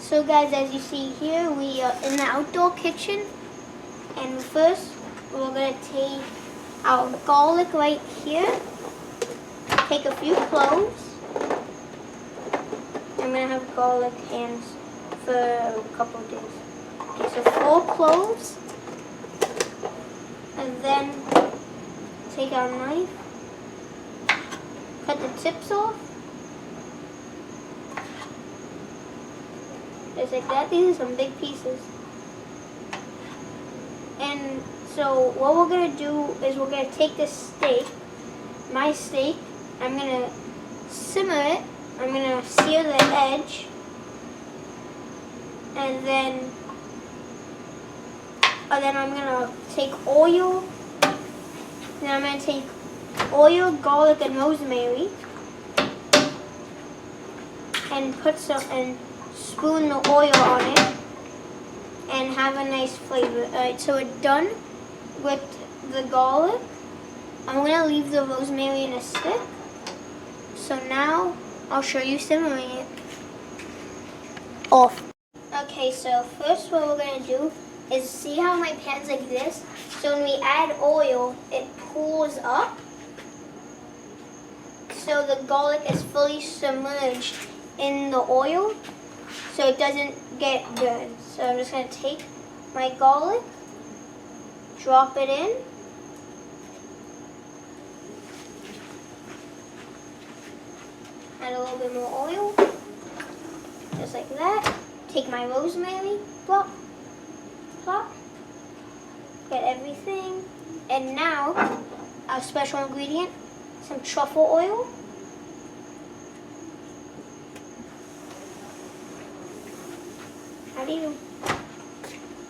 So guys, as you see here, we are in the outdoor kitchen, and first we're going to take our garlic right here, take a few cloves. I'm going to have garlic hands for a couple of days. Okay, so 4 cloves, and then take our knife, cut the tips off, just like that. These are some big pieces. And so what we're going to do is we're going to take this steak, my steak, I'm going to simmer it, I'm going to sear the edge, and then I'm going to take oil, then I'm going to take oil, garlic, and rosemary, and spoon the oil on it, and have a nice flavor. Alright, so we're done with the garlic. I'm going to leave the rosemary in a stick. So now I'll show you simmering it off. Okay, so first what we're going to do is see how my pan's like this. So when we add oil, it pulls up. So the garlic is fully submerged in the oil, so it doesn't get burned. So I'm just going to take my garlic, drop it in, add a little bit more oil, just like that. Take my rosemary, plop, plop, get everything. And now, our special ingredient, some truffle oil. How do you?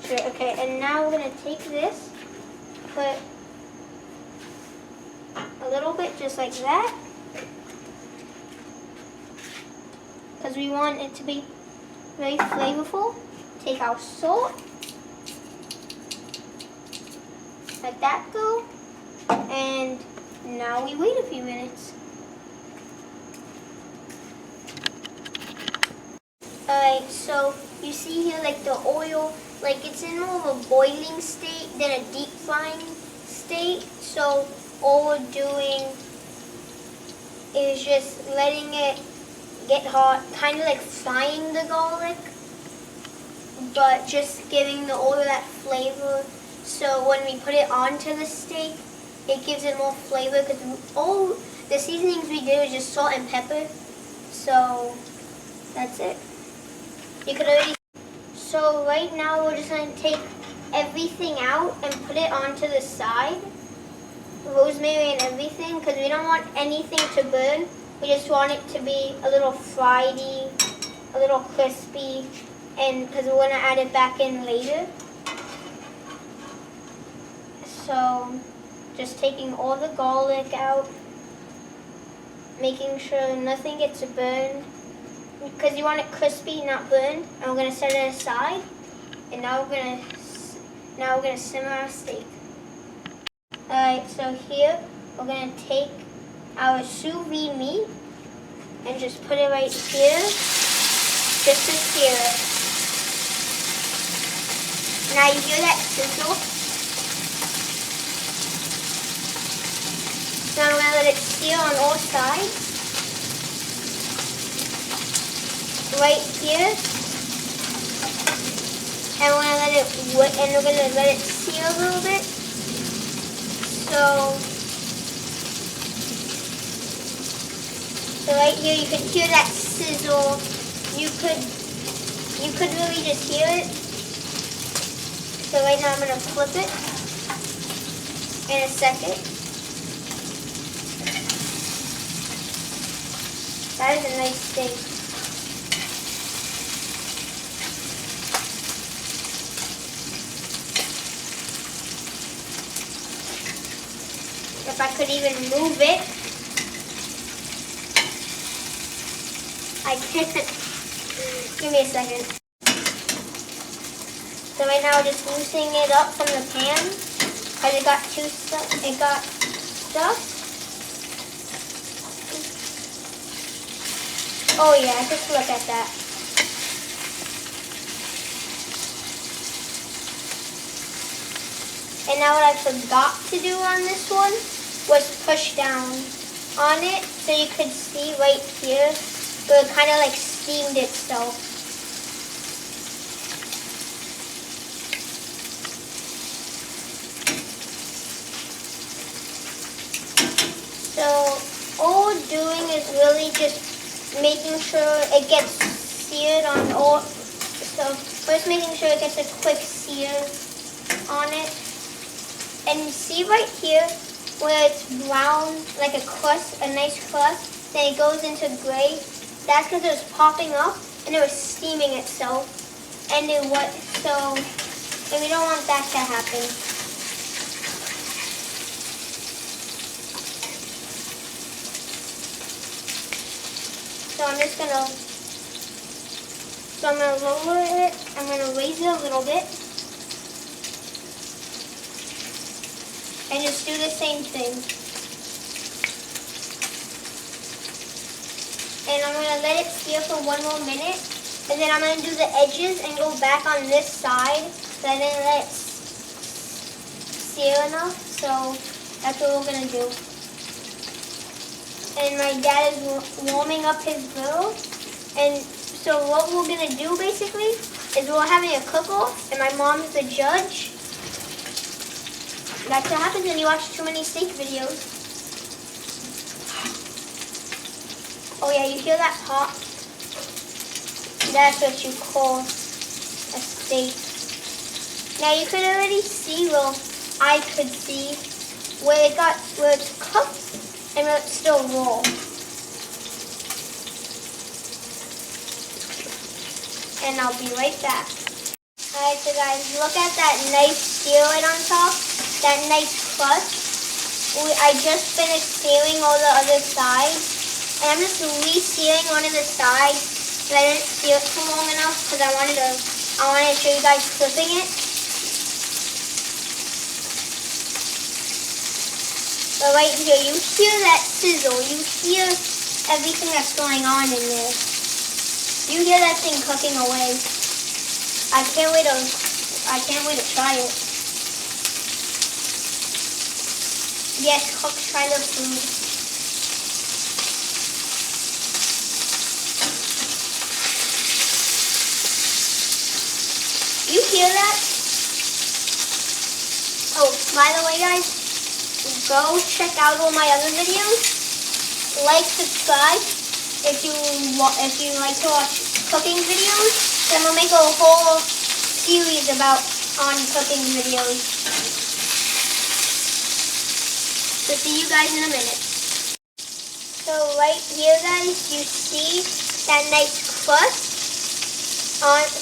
Sure, okay, and now we're going to take this, put a little bit just like that, because we want it to be very flavorful. Take our salt, let that go, and now we wait a few minutes. Alright, so you see here like the oil, like it's in more of a boiling state than a deep frying state. So all we're doing is just letting it get hot, kind of like frying the garlic, but just giving the oil that flavor. So when we put it onto the steak, it gives it more flavor, because all the seasonings we did was just salt and pepper. So that's it. You could already. So right now we're just going to take everything out and put it onto the side, rosemary and everything, because we don't want anything to burn. We just want it to be a little friedy, a little crispy, and because we're going to add it back in later. So just taking all the garlic out, making sure nothing gets burned, because you want it crispy, not burned. And we're going to set it aside, and now we're going to simmer our steak. Alright, so here we're going to take our sous vide meat and just put it right here, just to sear it. Now you hear that sizzle? Now I'm going to let it sear on all sides. Right here. And we're going to let it sear a little bit. So right here you can hear that sizzle. You could really just hear it. So right now I'm going to flip it in a second. That is a nice steak. If I could even move it. I can't. Give me a second. So right now we're just loosening it up from the pan because it got stuck. Oh yeah, just look at that. And now what I forgot to do on this one was push down on it so you could see right here where it kind of like steamed itself. So all we're doing is really just making sure it gets seared on all. So first making sure it gets a quick sear on it. And you see right here where it's brown, like a crust, a nice crust, then it goes into gray. That's because it was popping up and it was steaming itself. And and we don't want that to happen. So I'm gonna lower it, I'm gonna raise it a little bit. And just do the same thing. And I'm going to let it sear for 1 more minute. And then I'm going to do the edges and go back on this side. So I didn't let it sear enough. So that's what we're going to do. And my dad is warming up his grill. And so what we're going to do basically is we're having a cook-off. And my mom's the judge. That's what happens when you watch too many steak videos. Oh yeah, you hear that pop? That's what you call a steak. Now you could already see, well, I could see where it's cooked and where it's still raw. And I'll be right back. Alright, so guys, look at that nice sear right on top. That nice crust. I just finished searing all the other sides. And I'm just re-searing one of the sides. And I didn't sear it for long enough because I wanted to show you guys flipping it. But right here, you hear that sizzle. You hear everything that's going on in there. You hear that thing cooking away. I can't wait to try it. Yes, cooks try the food. You hear that? Oh, by the way guys, go check out all my other videos. Like, subscribe if you like to watch cooking videos. Then we'll make a whole series on cooking videos. So see you guys in a minute. So right here guys, you see that nice crust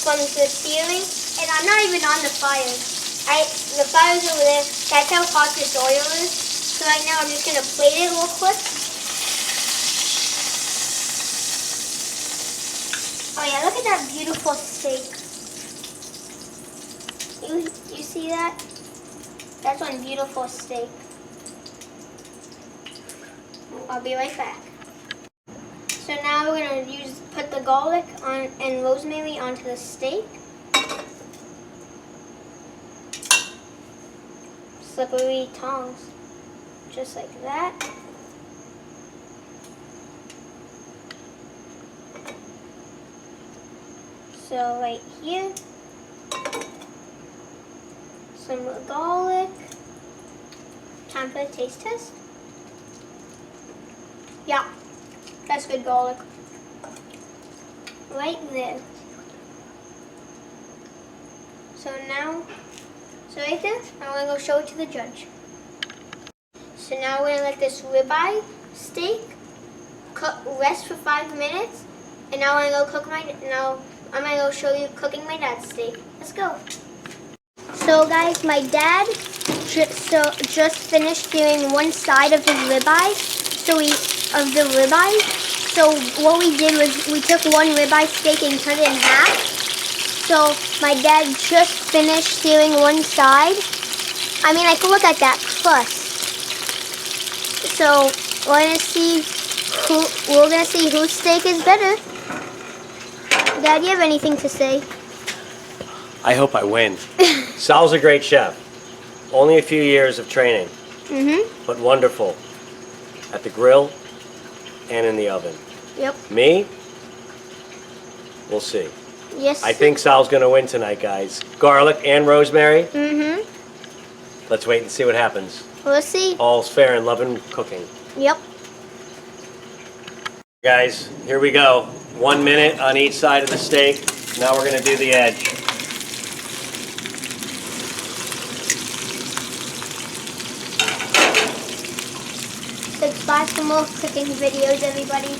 from the searing. And I'm not even on the fire. The fire's over there. That's how hot this oil is. So right now I'm just going to plate it real quick. Oh yeah, look at that beautiful steak. You see that? That's one beautiful steak. I'll be right back. So now we're going to put the garlic and rosemary onto the steak. Slippery tongs. Just like that. So right here, some garlic. Time for a taste test. Yeah, that's good garlic. Right there. So right there, I'm going to go show it to the judge. So now we're going to let this ribeye steak rest for 5 minutes. And now I'm going to go show you cooking my dad's steak. Let's go. So guys, my dad just finished doing one side of his ribeye. So what we did was we took one ribeye steak and cut it in half. So my dad just finished searing one side. I mean, look at that crust. So we're gonna see whose steak is better. Dad, do you have anything to say? I hope I win. Sal's a great chef. Only a few years of training, but wonderful at the grill and in the oven. Yep. Me? We'll see. Yes. I think Sal's going to win tonight, guys. Garlic and rosemary. Let's wait and see what happens. We'll see. All's fair in love and cooking. Yep. Guys, here we go. 1 minute on each side of the steak. Now we're going to do the edge. Subscribe for more cooking videos, everybody.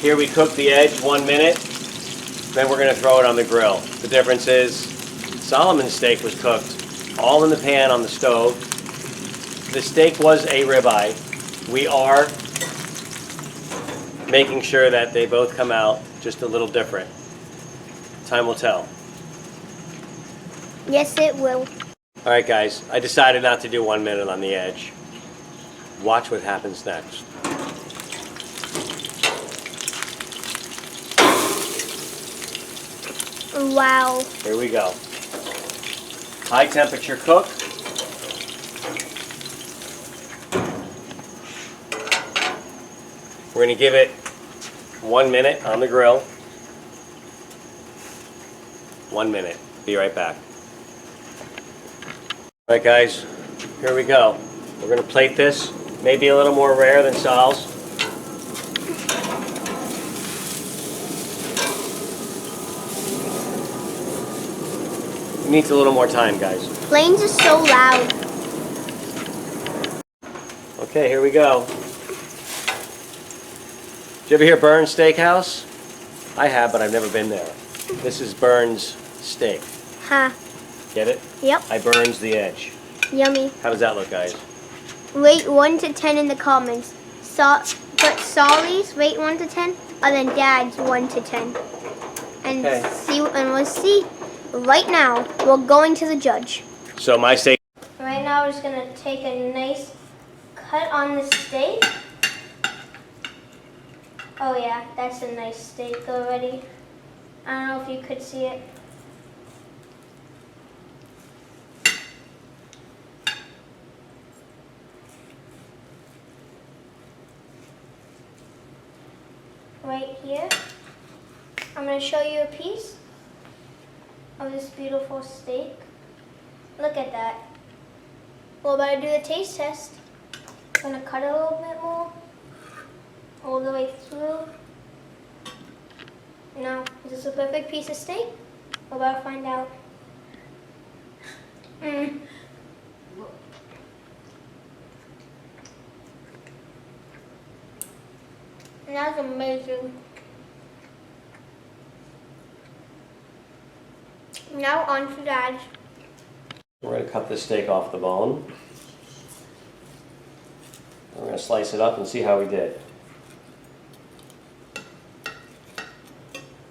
Here we cook the edge 1 minute. Then we're going to throw it on the grill. The difference is Solomon's steak was cooked all in the pan on the stove. The steak was a ribeye. We are making sure that they both come out just a little different. Time will tell. Yes, it will. All right, guys, I decided not to do 1 minute on the edge. Watch what happens next. Wow. Here we go. High temperature cook. We're going to give it 1 minute on the grill. 1 minute. Be right back. All right, guys, here we go. We're going to plate this. Maybe a little more rare than Sal's. It needs a little more time, guys. Planes are so loud. Okay, here we go. Did you ever hear Burns Steakhouse? I have, but I've never been there. This is Burns Steak. Huh. Get it? Yep. I burns the edge. Yummy. How does that look, guys? Rate 1 to 10 in the comments. Put Solly's rate 1 to 10, and then Dad's 1 to 10. And we'll see. Right now, we're going to the judge. So my steak. Right now, we're just gonna take a nice cut on the steak. Oh yeah, that's a nice steak already. I don't know if you could see it. Right here, I'm going to show you a piece of this beautiful steak. Look at that. We're about to do the taste test. I'm going to cut a little bit more, all the way through. Now, is this a perfect piece of steak? We're about to find out. That's amazing. Now on to Dad. We're going to cut this steak off the bone. We're going to slice it up and see how we did.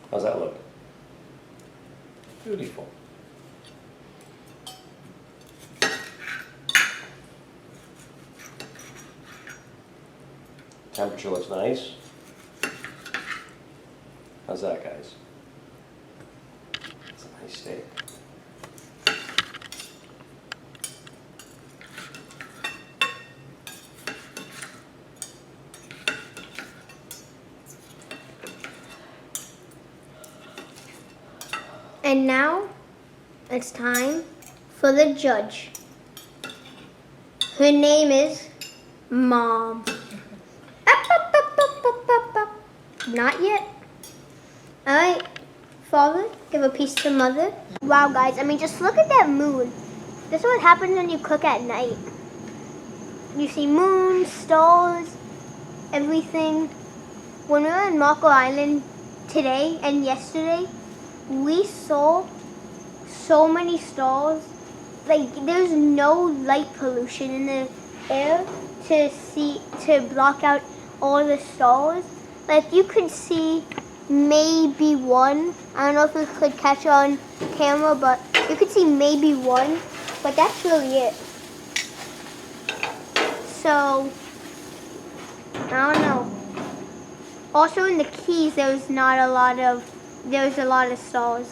How's that look? Beautiful. Temperature looks nice. How's that, guys? It's a nice steak. And now, it's time for the judge. Her name is Mom. Not yet. Alright, Father, give a piece to Mother. Wow, guys, I mean, just look at that moon. This is what happens when you cook at night. You see moons, stars, everything. When we were in Marco Island today and yesterday, we saw so many stars. Like, there's no light pollution in the air to block out all the stars. Like, you could see maybe one. I don't know if we could catch it on camera, but you could see maybe one. But that's really it. So, I don't know. Also in the Keys, there was a lot of stars.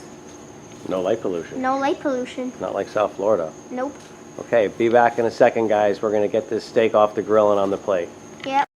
No light pollution. No light pollution. Not like South Florida. Nope. Okay, be back in a second, guys. We're going to get this steak off the grill and on the plate. Yep.